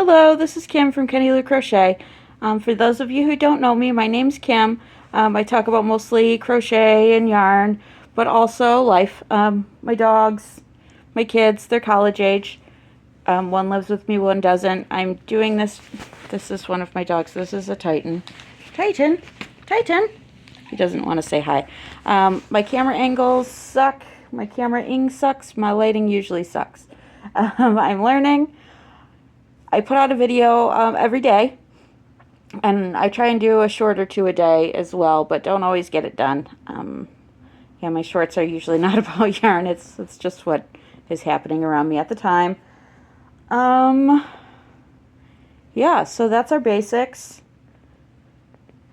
Hello, this is Kim from Kenny Lou Crochet. For those of you who don't know me, my name's Kim. I talk about mostly crochet and yarn, but also life. My dogs, my kids, they're college age. One lives with me, one doesn't. I'm doing this. This is one of my dogs. This is a Titan. Titan! Titan! He doesn't want to say hi. My camera angles suck. My camera ing sucks. My lighting usually sucks. I'm learning. I put out a video every day, and I try and do a short or two a day as well, but don't always get it done. Yeah, my shorts are usually not about yarn. It's just what is happening around me at the time. Yeah, so that's our basics.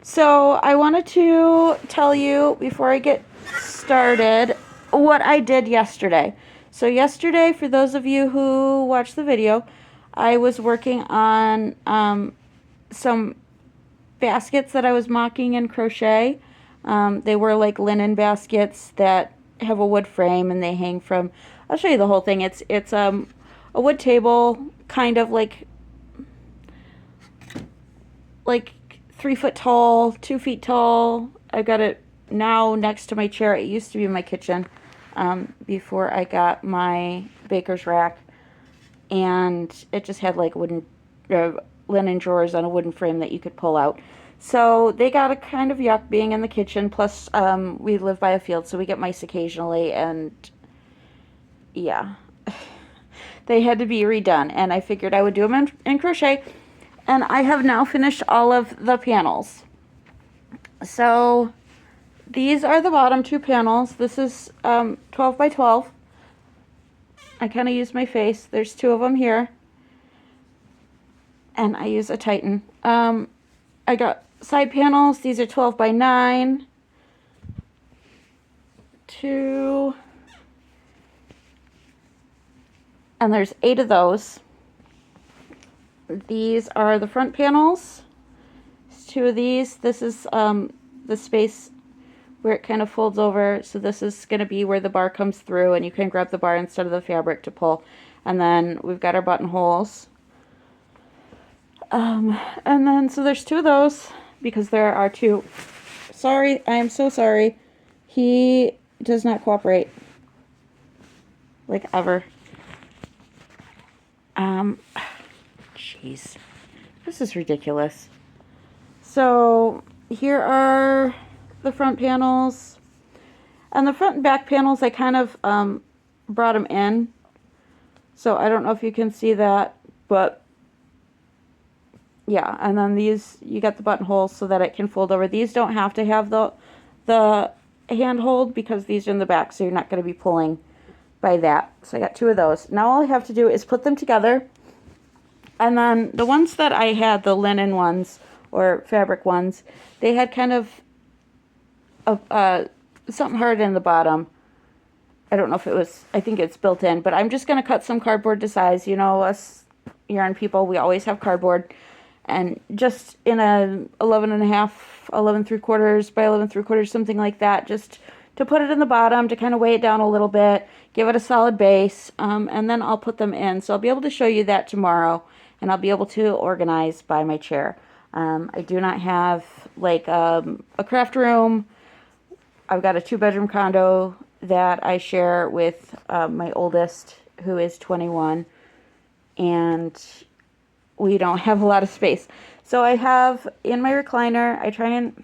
So I wanted to tell you before I get started what I did yesterday. So yesterday, for those of you who watched the video, I was working on some baskets that I was mocking in crochet. They were like linen baskets that have a wood frame and they hang from, I'll show you the whole thing. It's a wood table, kind of like 3 foot tall, 2 feet tall. I've got it now next to my chair. It used to be in my kitchen before I got my baker's rack. And it just had like wooden linen drawers on a wooden frame that you could pull out. So they got a kind of yuck being in the kitchen. Plus, we live by a field, so we get mice occasionally, and yeah, they had to be redone. And I figured I would do them in crochet, and I have now finished all of the panels. So these are the bottom two panels. This is 12 by 12. I kind of use my face. There's two of them here. And I use a Titan. I got side panels. These are 12 by 9. 2. And there's 8 of those. These are the front panels. There's 2 of these. This is the space where it kind of folds over. So this is going to be where the bar comes through, and you can grab the bar instead of the fabric to pull. And then we've got our buttonholes. And then, so there's 2 of those, because there are 2. Sorry, I am so sorry. He does not cooperate. Like, ever. Jeez. This is ridiculous. So, here are the front panels. And the front and back panels, I kind of brought them in. So, I don't know if you can see that, but yeah, and then these, you got the buttonholes so that it can fold over. These don't have to have the handhold because these are in the back, so you're not going to be pulling by that. So I got 2 of those. Now all I have to do is put them together. And then the ones that I had, the linen ones or fabric ones, they had kind of something hard in the bottom. I don't know if it was, I think it's built in, but I'm just going to cut some cardboard to size. You know, us yarn people, we always have cardboard. And just in a 11.5, 11.75 by 11.75, something like that, just to put it in the bottom, to kind of weigh it down a little bit, give it a solid base, and then I'll put them in. So I'll be able to show you that tomorrow, and I'll be able to organize by my chair. I do not have like a craft room. I've got a 2-bedroom condo that I share with my oldest, who is 21, and we don't have a lot of space. So I have in my recliner, I try and,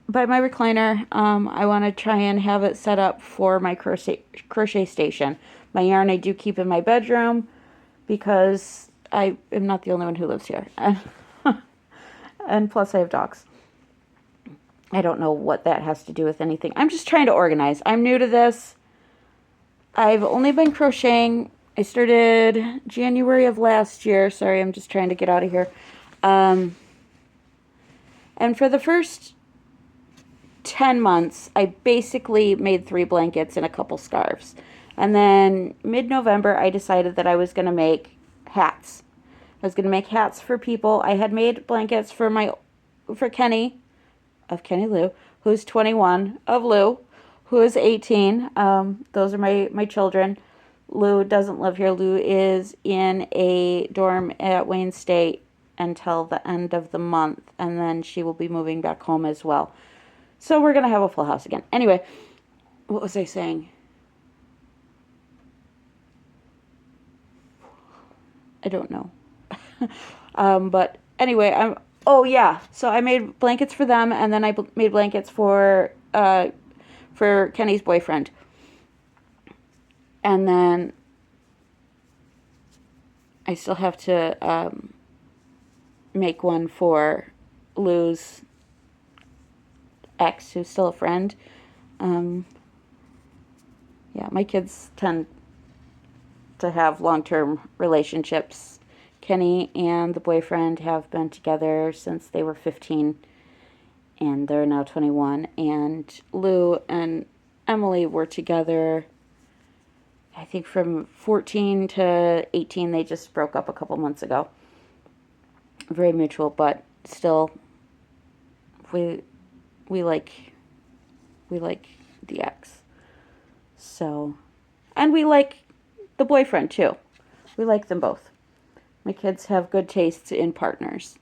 by my recliner, I want to try and have it set up for my crochet station. My yarn I do keep in my bedroom because I am not the only one who lives here. And plus I have dogs. I don't know what that has to do with anything. I'm just trying to organize. I'm new to this. I've only been crocheting. I started January of last year. Sorry, I'm just trying to get out of here. And for the first 10 months, I basically made 3 blankets and a couple scarves. And then mid-November, I decided that I was going to make hats. I was going to make hats for people. I had made blankets for Kenny, of Kenny Lou, who's 21, of Lou, who is 18. Those are my children. Lou doesn't live here. Lou is in a dorm at Wayne State until the end of the month, and then she will be moving back home as well. So we're going to have a full house again. Anyway, what was I saying? I don't know. But anyway, oh yeah, so I made blankets for them, and then I made blankets for Kenny's boyfriend. And then I still have to make one for Lou's ex, who's still a friend. Yeah, my kids tend to have long-term relationships. Kenny and the boyfriend have been together since they were 15, and they're now 21. And Lou and Emily were together, I think, from 14 to 18. They just broke up a couple months ago. Very mutual, but still, we like the ex. So, and we like the boyfriend too. We like them both. My kids have good tastes in partners.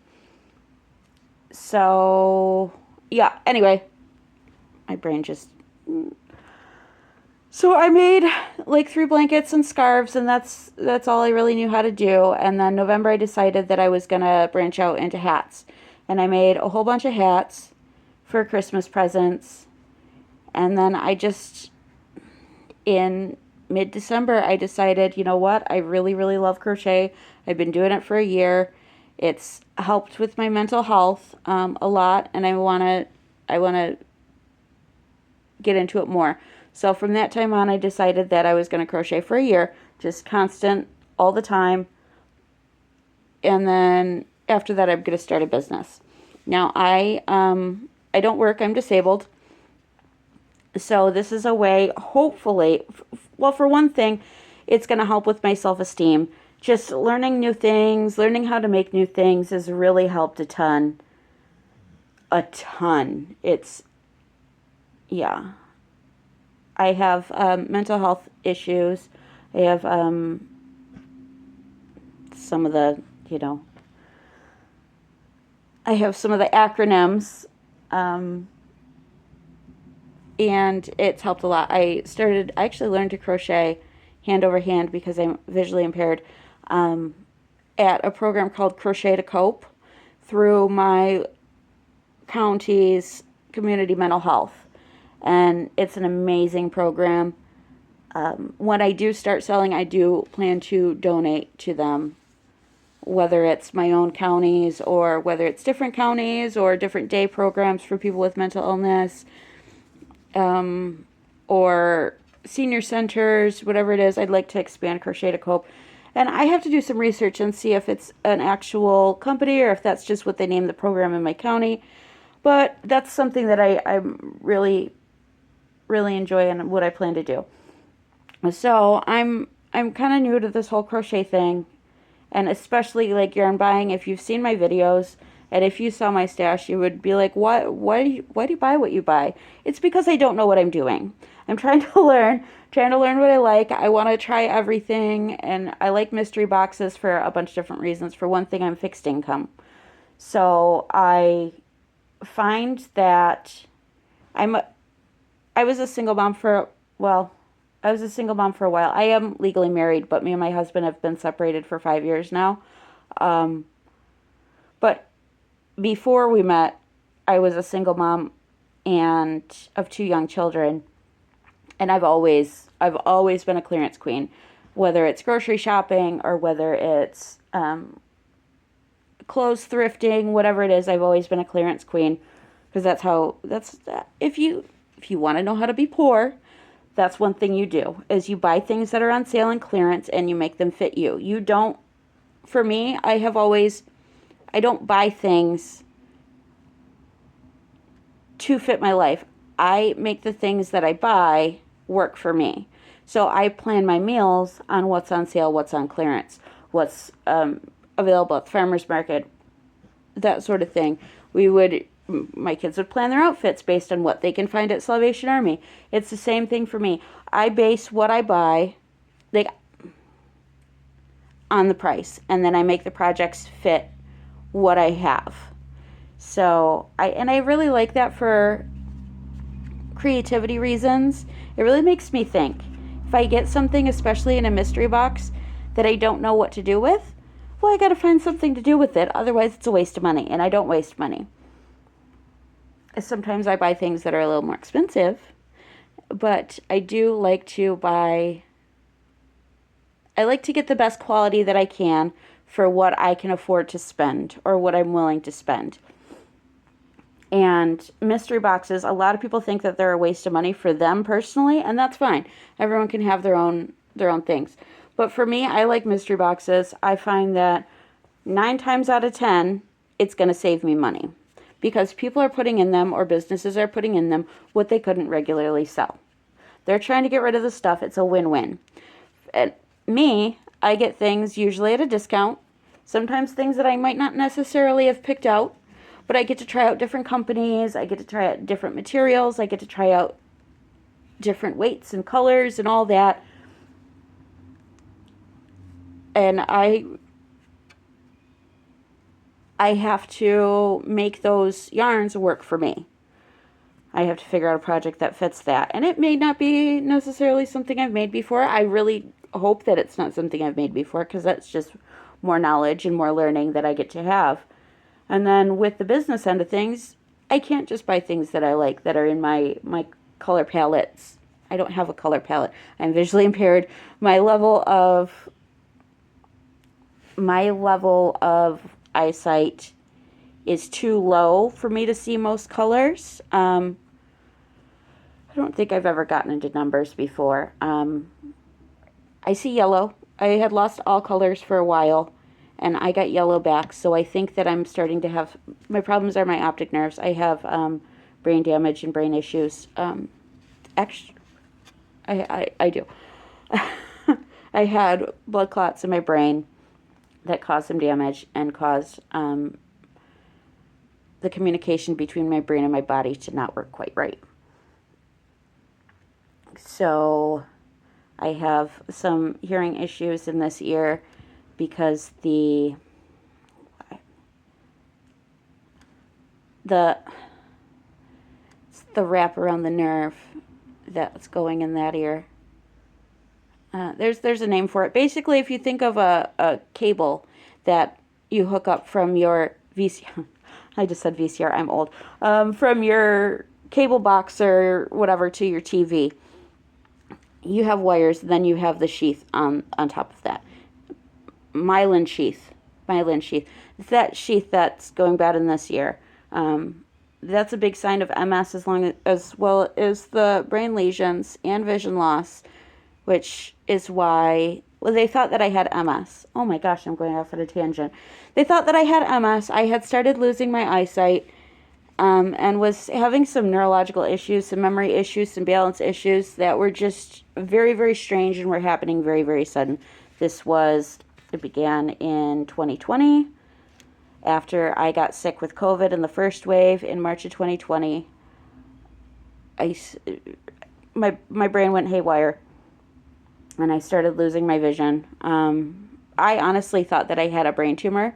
So, yeah, anyway, my brain just... So I made like 3 blankets and scarves, and that's all I really knew how to do. And then November I decided that I was going to branch out into hats. And I made a whole bunch of hats for Christmas presents. And then in mid-December, I decided, you know what? I really, really love crochet. I've been doing it for a year. It's helped with my mental health a lot, and I want to get into it more. So from that time on, I decided that I was going to crochet for a year, just constant, all the time. And then after that, I'm going to start a business. Now, I don't work. I'm disabled. So this is a way, hopefully, well, for one thing, it's going to help with my self-esteem. Just learning new things, learning how to make new things has really helped a ton. A ton. Yeah. I have mental health issues. I have some of the, I have some of the acronyms. And it's helped a lot. I actually learned to crochet hand over hand because I'm visually impaired at a program called Crochet to Cope through my county's community mental health. And it's an amazing program. When I do start selling, I do plan to donate to them, whether it's my own counties or whether it's different counties or different day programs for people with mental illness. Or senior centers, whatever it is. I'd like to expand Crochet to Cope. And I have to do some research and see if it's an actual company or if that's just what they name the program in my county. But that's something that I really, really enjoy and what I plan to do. So I'm kind of new to this whole crochet thing. And especially like yarn buying. If you've seen my videos, and if you saw my stash, you would be like, why do you buy what you buy? It's because I don't know what I'm doing. I'm trying to learn what I like. I want to try everything, and I like mystery boxes for a bunch of different reasons. For one thing, I'm fixed income. So I find that I was a single mom for a while. I am legally married, but me and my husband have been separated for 5 years now. But before we met, I was a single mom and of 2 young children, and I've always been a clearance queen, whether it's grocery shopping or whether it's clothes thrifting, whatever it is. I've always been a clearance queen because if you want to know how to be poor, that's one thing you do is you buy things that are on sale and clearance and you make them fit you. You don't. For me, I don't buy things to fit my life. I make the things that I buy work for me. So I plan my meals on what's on sale, what's on clearance, what's available at the farmer's market, that sort of thing. My kids would plan their outfits based on what they can find at Salvation Army. It's the same thing for me. I base what I buy, like on the price, and then I make the projects fit what I have. So I really like that for creativity reasons. It really makes me think. If I get something, especially in a mystery box, that I don't know what to do with, well, I got to find something to do with it. Otherwise, it's a waste of money, and I don't waste money. Sometimes I buy things that are a little more expensive, but I do like to buy. I like to get the best quality that I can for what I can afford to spend or what I'm willing to spend. And mystery boxes, a lot of people think that they're a waste of money for them personally, and that's fine. Everyone can have their own things. But for me, I like mystery boxes. I find that 9 times out of 10, it's going to save me money because people are putting in them, or businesses are putting in them, what they couldn't regularly sell. They're trying to get rid of the stuff. It's a win-win. And me, I get things usually at a discount, sometimes things that I might not necessarily have picked out, but I get to try out different companies, I get to try out different materials, I get to try out different weights and colors and all that. And I have to make those yarns work for me. I have to figure out a project that fits that. And it may not be necessarily something I've made before. I really hope that it's not something I've made before, because that's just more knowledge and more learning that I get to have. And then with the business end of things, I can't just buy things that I like that are in my color palettes. I don't have a color palette. I'm visually impaired. My level of eyesight is too low for me to see most colors. I don't think I've ever gotten into numbers before. I see yellow. I had lost all colors for a while, and I got yellow back, so I think that I'm starting to have, my problems are my optic nerves. I have brain damage and brain issues. Actually, I do. I had blood clots in my brain that caused some damage and caused the communication between my brain and my body to not work quite right. So I have some hearing issues in this ear because the wrap around the nerve that's going in that ear. There's a name for it. Basically, if you think of a cable that you hook up from your VCR, I just said VCR, I'm old, from your cable box or whatever to your TV, you have wires, then you have the sheath on top of that. Myelin sheath. It's that sheath that's going bad in this ear. That's a big sign of MS, as well as the brain lesions and vision loss, which is why, well, they thought that I had MS. Oh my gosh, I'm going off on a tangent. They thought that I had MS. I had started losing my eyesight, and was having some neurological issues, some memory issues, some balance issues that were just very, very strange and were happening very, very sudden. It began in 2020. After I got sick with COVID in the first wave in March of 2020, my brain went haywire, and I started losing my vision. I honestly thought that I had a brain tumor,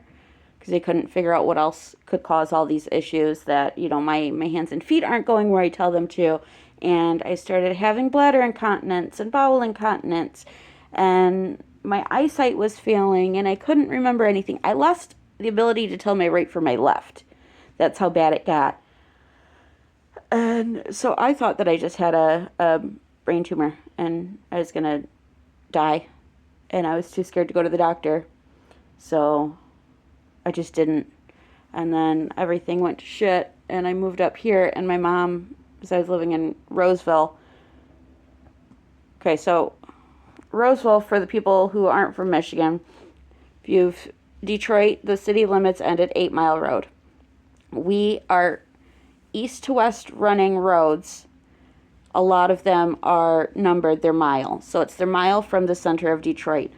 because they couldn't figure out what else could cause all these issues, that, my hands and feet aren't going where I tell them to. And I started having bladder incontinence and bowel incontinence, and my eyesight was failing, and I couldn't remember anything. I lost the ability to tell my right from my left. That's how bad it got. And so I thought that I just had a brain tumor, and I was going to die. And I was too scared to go to the doctor. So I just didn't. And then everything went to shit, and I moved up here, and my mom, because I was living in Roseville. Okay, so Roseville, for the people who aren't from Michigan, Detroit, the city limits end at 8 Mile Road. We are east to west running roads. A lot of them are numbered, they're mile. So it's their mile from the center of Detroit.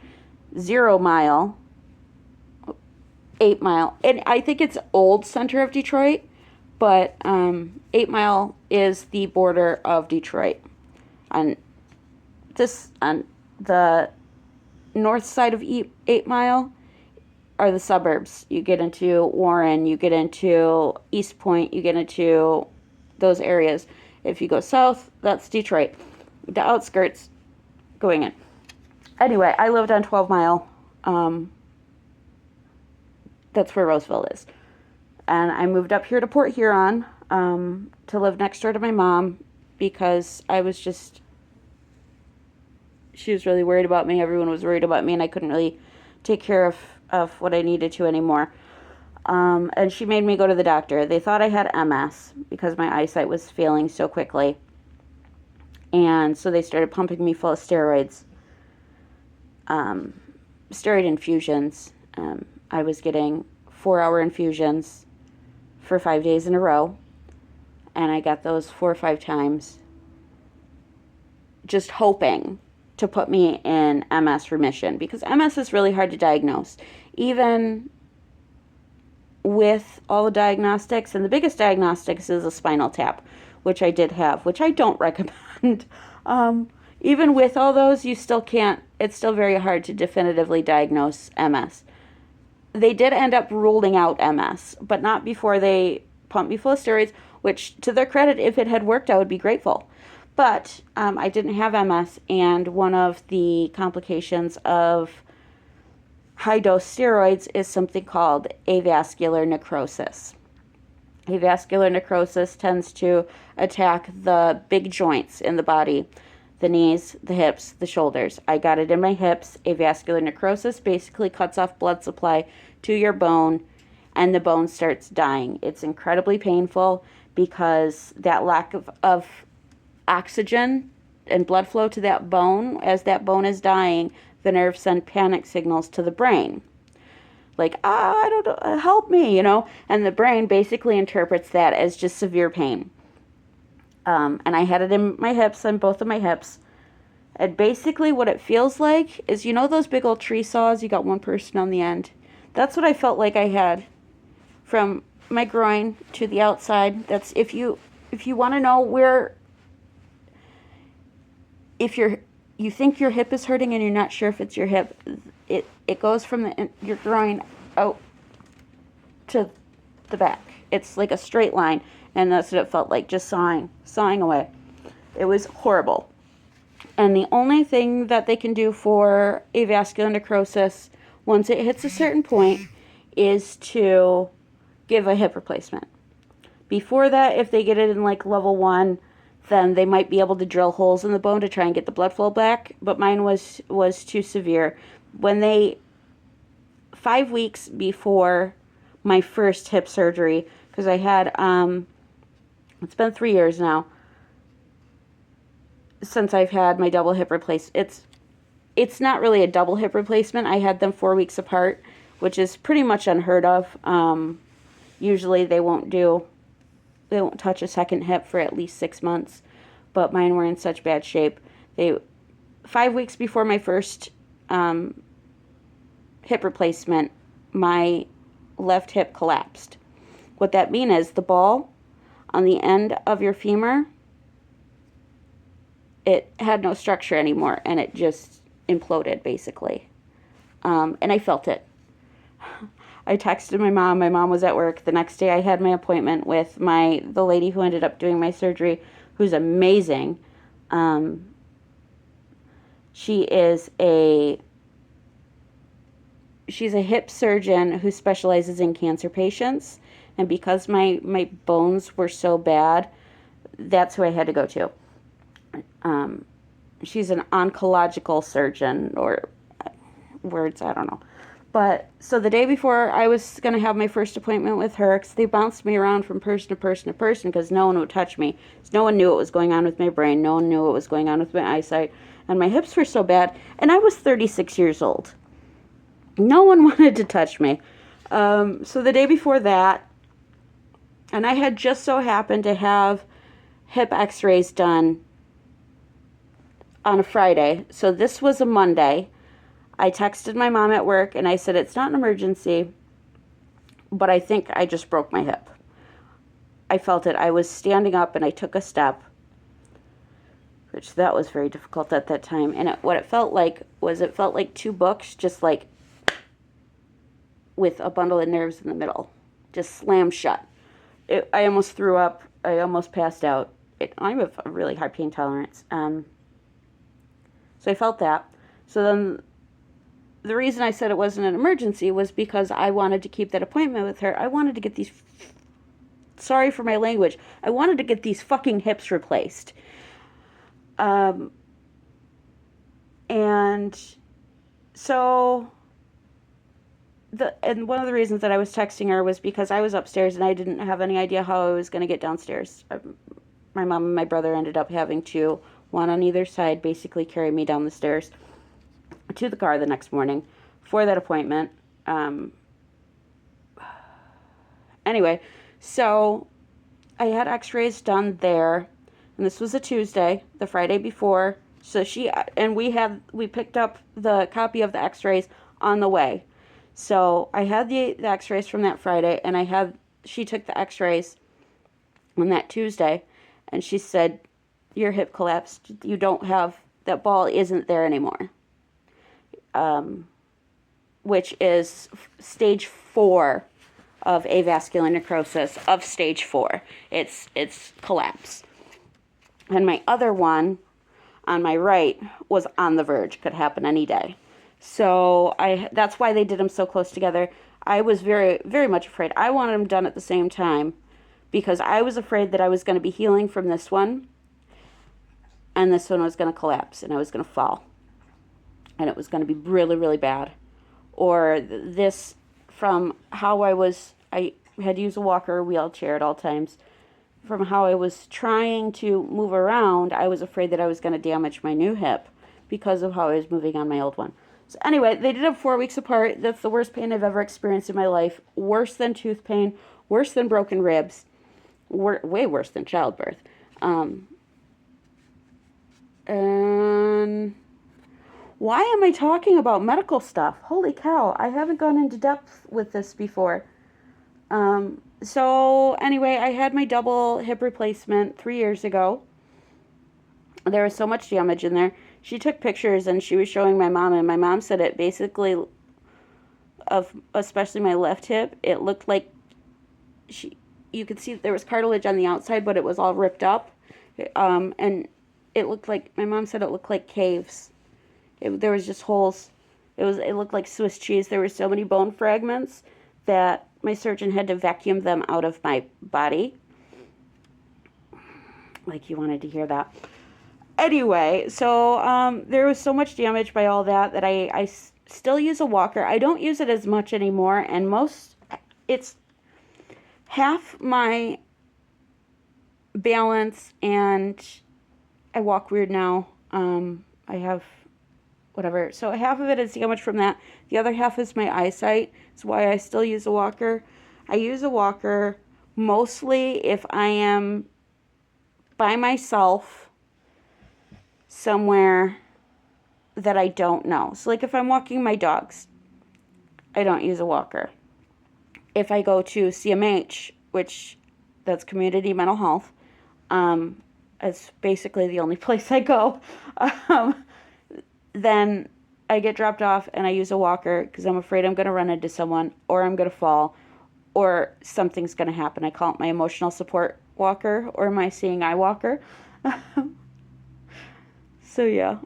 0 mile, 8 Mile, and I think it's old center of Detroit, but 8 Mile is the border of Detroit. On the north side of 8 Mile are the suburbs. You get into Warren, you get into East Point, you get into those areas. If you go south, that's Detroit. The outskirts going in. Anyway, I lived on 12 Mile. That's where Roseville is. And I moved up here to Port Huron to live next door to my mom because she was really worried about me. Everyone was worried about me, and I couldn't really take care of what I needed to anymore. And she made me go to the doctor. They thought I had MS because my eyesight was failing so quickly. And so they started pumping me full of steroids, steroid infusions. I was getting 4-hour infusions for 5 days in a row. And I got those 4 or 5 times, just hoping to put me in MS remission, because MS is really hard to diagnose. Even with all the diagnostics, and the biggest diagnostics is a spinal tap, which I did have, which I don't recommend. Even with all those, you still can't, it's still very hard to definitively diagnose MS. They did end up ruling out MS, but not before they pumped me full of steroids, which, to their credit, if it had worked, I would be grateful. But I didn't have MS, and one of the complications of high-dose steroids is something called avascular necrosis. Avascular necrosis tends to attack the big joints in the body, the knees, the hips, the shoulders. I got it in my hips. Avascular necrosis basically cuts off blood supply to your bone, and the bone starts dying. It's incredibly painful because that lack of oxygen and blood flow to that bone, as that bone is dying, the nerves send panic signals to the brain. Like, I don't know, help me, and the brain basically interprets that as just severe pain. And I had it in my hips, on both of my hips. And basically what it feels like is, those big old tree saws, you got one person on the end. That's what I felt like I had from my groin to the outside. That's if you want to know where, if you think your hip is hurting and you're not sure if it's your hip, it goes from your groin out to the back. It's like a straight line, and that's what it felt like, just sawing away. It was horrible. And the only thing that they can do for avascular necrosis, once it hits a certain point, is to give a hip replacement. Before that, if they get it in like level 1, then they might be able to drill holes in the bone to try and get the blood flow back. But mine was too severe. 5 weeks before my first hip surgery, because I had, it's been 3 years now since I've had my double hip replacement. It's not really a double hip replacement. I had them 4 weeks apart, which is pretty much unheard of. Usually they won't touch a second hip for at least 6 months, but mine were in such bad shape. 5 weeks before my first hip replacement, my left hip collapsed. What that means is the ball on the end of your femur, it had no structure anymore, and it just imploded, basically. And I felt it. I texted my mom. My mom was at work. The next day I had my appointment with the lady who ended up doing my surgery, who's amazing. She's a hip surgeon who specializes in cancer patients. And because my bones were so bad, that's who I had to go to. She's an oncological surgeon, or words, I don't know. But so the day before I was going to have my first appointment with her, because they bounced me around from person to person to person because no one would touch me. No one knew what was going on with my brain. No one knew what was going on with my eyesight. And my hips were so bad. And I was 36 years old. No one wanted to touch me. So the day before that, and I had just so happened to have hip x-rays done on a Friday. So this was a Monday. I texted my mom at work and I said, it's not an emergency, but I think I just broke my hip. I felt it. I was standing up and I took a step. which that was very difficult at that time. And what it felt like was it felt like two books just like with a bundle of nerves in the middle, just slammed shut. I almost threw up. I almost passed out. I have a really high pain tolerance. So I felt that. So then the reason I said it wasn't an emergency was because I wanted to keep that appointment with her. I wanted to get these, sorry for my language, I wanted to get these fucking hips replaced. And so and one of the reasons that I was texting her was because I was upstairs and I didn't have any idea how I was going to get downstairs. My mom and my brother ended up having to, one on either side, basically carry me down the stairs to the car the next morning for that appointment. Anyway, so I had x-rays done there, and this was a Tuesday, the Friday before. So we picked up the copy of the x-rays on the way. So I had the x-rays from that Friday, and she took the x-rays on that Tuesday, and she said, your hip collapsed. You don't have, that ball isn't there anymore. Which is stage 4 of avascular necrosis of stage 4. It's collapse. And my other one on my right was on the verge, could happen any day. So that's why they did them so close together. I was very, very much afraid. I wanted them done at the same time because I was afraid that I was going to be healing from this one and this one was going to collapse and I was going to fall. And it was going to be really, really bad. Or this, from how I had used a walker or wheelchair at all times. From how I was trying to move around, I was afraid that I was going to damage my new hip because of how I was moving on my old one. So anyway, they did it 4 weeks apart. That's the worst pain I've ever experienced in my life. Worse than tooth pain, worse than broken ribs, way worse than childbirth. And why am I talking about medical stuff? Holy cow, I haven't gone into depth with this before. So anyway, I had my double hip replacement 3 years ago. There was so much damage in there. She took pictures and she was showing my mom, and my mom said it basically, especially my left hip, it looked like you could see there was cartilage on the outside, but it was all ripped up. And it looked like, my mom said it looked like caves. There was just holes. It looked like Swiss cheese. There were so many bone fragments that my surgeon had to vacuum them out of my body. Like you wanted to hear that. Anyway, so there was so much damage by all that I still use a walker. I don't use it as much anymore, and it's half my balance, and I walk weird now. I have whatever. So half of it is damage from that. The other half is my eyesight. It's why I still use a walker. I use a walker mostly if I am by myself somewhere that I don't know. So like if I'm walking my dogs, I don't use a walker. If I go to CMH, which that's community mental health, it's basically the only place I go, then I get dropped off and I use a walker because I'm afraid I'm going to run into someone or I'm going to fall or something's going to happen. I call it my emotional support walker or my seeing eye walker. So yeah,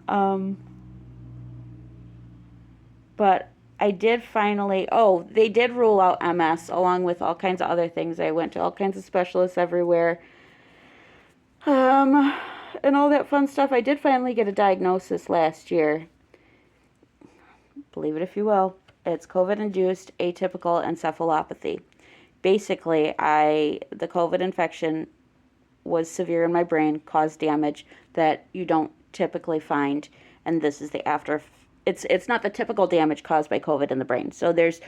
but I did finally, they did rule out MS along with all kinds of other things. I went to all kinds of specialists everywhere. And all that fun stuff. I did finally get a diagnosis last year. Believe it if you will. It's COVID-induced atypical encephalopathy. Basically, the COVID infection was severe in my brain, caused damage that you don't typically find, and this is the after. It's not the typical damage caused by COVID in the brain. So there's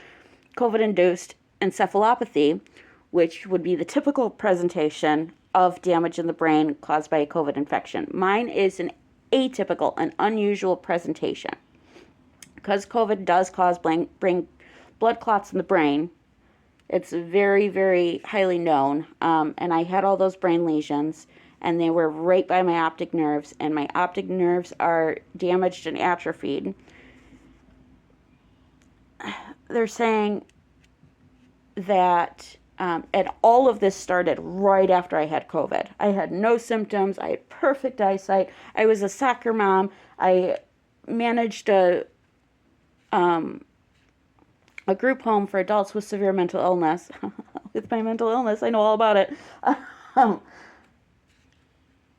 COVID-induced encephalopathy, which would be the typical presentation of damage in the brain caused by a COVID infection. Mine is an atypical, an unusual presentation. Because COVID does cause brain blood clots in the brain, it's very, very highly known. And I had all those brain lesions, and they were right by my optic nerves, and my optic nerves are damaged and atrophied. They're saying that, and all of this started right after I had COVID. I had no symptoms. I had perfect eyesight. I was a soccer mom. I managed a group home for adults with severe mental illness. With my mental illness, I know all about it.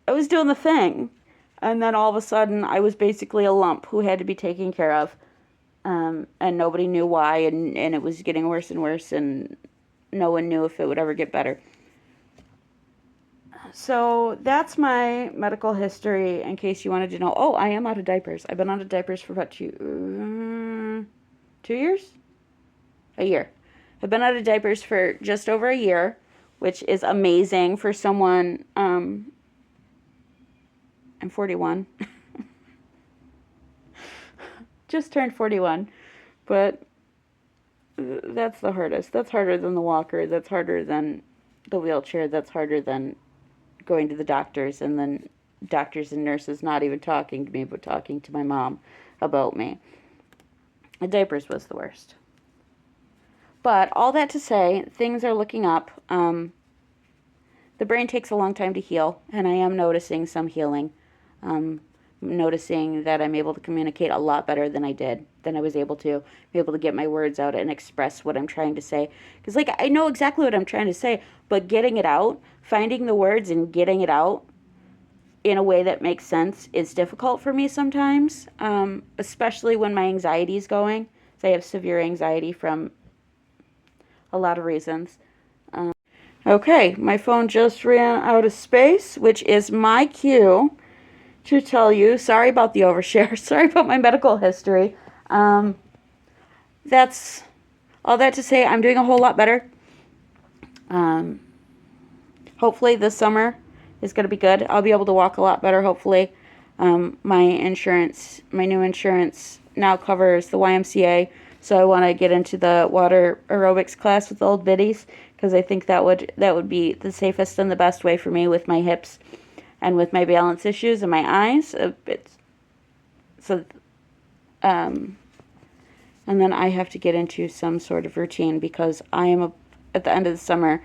I was doing the thing. And then all of a sudden, I was basically a lump who had to be taken care of. And nobody knew why, and it was getting worse and worse, and no one knew if it would ever get better. So that's my medical history, in case you wanted to know. Oh, I am out of diapers. I've been out of diapers for about 2 years? A year. I've been out of diapers for just over a year, which is amazing for someone. I'm 41. Just turned 41, but that's the hardest. That's harder than the walker. That's harder than the wheelchair. That's harder than going to the doctors, and then doctors and nurses not even talking to me, but talking to my mom about me. The diapers was the worst. But all that to say, things are looking up. The brain takes a long time to heal, and I am noticing some healing. Noticing that I'm able to communicate a lot better than I was able to be able to get my words out and express what I'm trying to say. Because, like, I know exactly what I'm trying to say, but getting it out, finding the words and getting it out in a way that makes sense is difficult for me sometimes, especially when my anxiety is going. So I have severe anxiety from a lot of reasons. Okay, my phone just ran out of space, which is my cue to tell you, sorry about the overshare, sorry about my medical history. That's all that to say, I'm doing a whole lot better. Hopefully this summer is going to be good. I'll be able to walk a lot better, hopefully. My insurance, my new insurance now covers the YMCA, so I want to get into the water aerobics class with the old biddies, because I think that would be the safest and the best way for me with my hips and with my balance issues and my eyes. And then I have to get into some sort of routine, because I am at the end of the summer,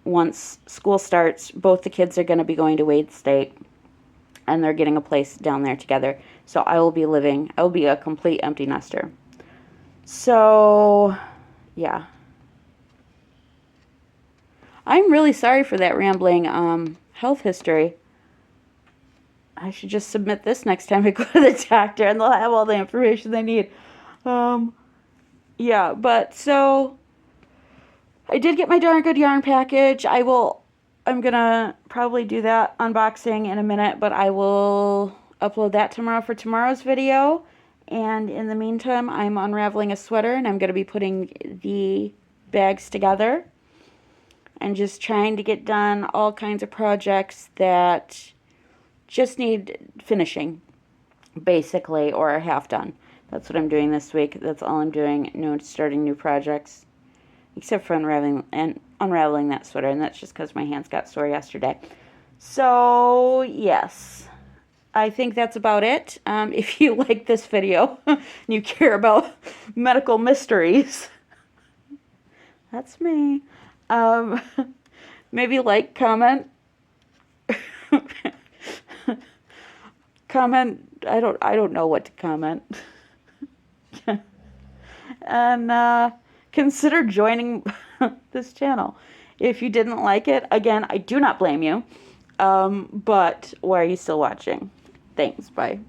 once school starts, both the kids are going to be going to Wade State, and they're getting a place down there together. So I will be a complete empty nester. So, yeah. I'm really sorry for that rambling health history. I should just submit this next time I go to the doctor, and they'll have all the information they need. Yeah, but so I did get my Darn Good Yarn package. I'm gonna probably do that unboxing in a minute, but I will upload that tomorrow for tomorrow's video. And in the meantime, I'm unraveling a sweater, and I'm gonna be putting the bags together and just trying to get done all kinds of projects that just need finishing, basically, or half done. That's what I'm doing this week. That's all I'm doing, starting new projects, except for unraveling that sweater, and that's just because my hands got sore yesterday. So, yes, I think that's about it. If you like this video and you care about medical mysteries, that's me. Maybe like, comment, I don't know what to comment. And consider joining this channel. If you didn't like it, again, I do not blame you. But why are you still watching? Thanks, bye.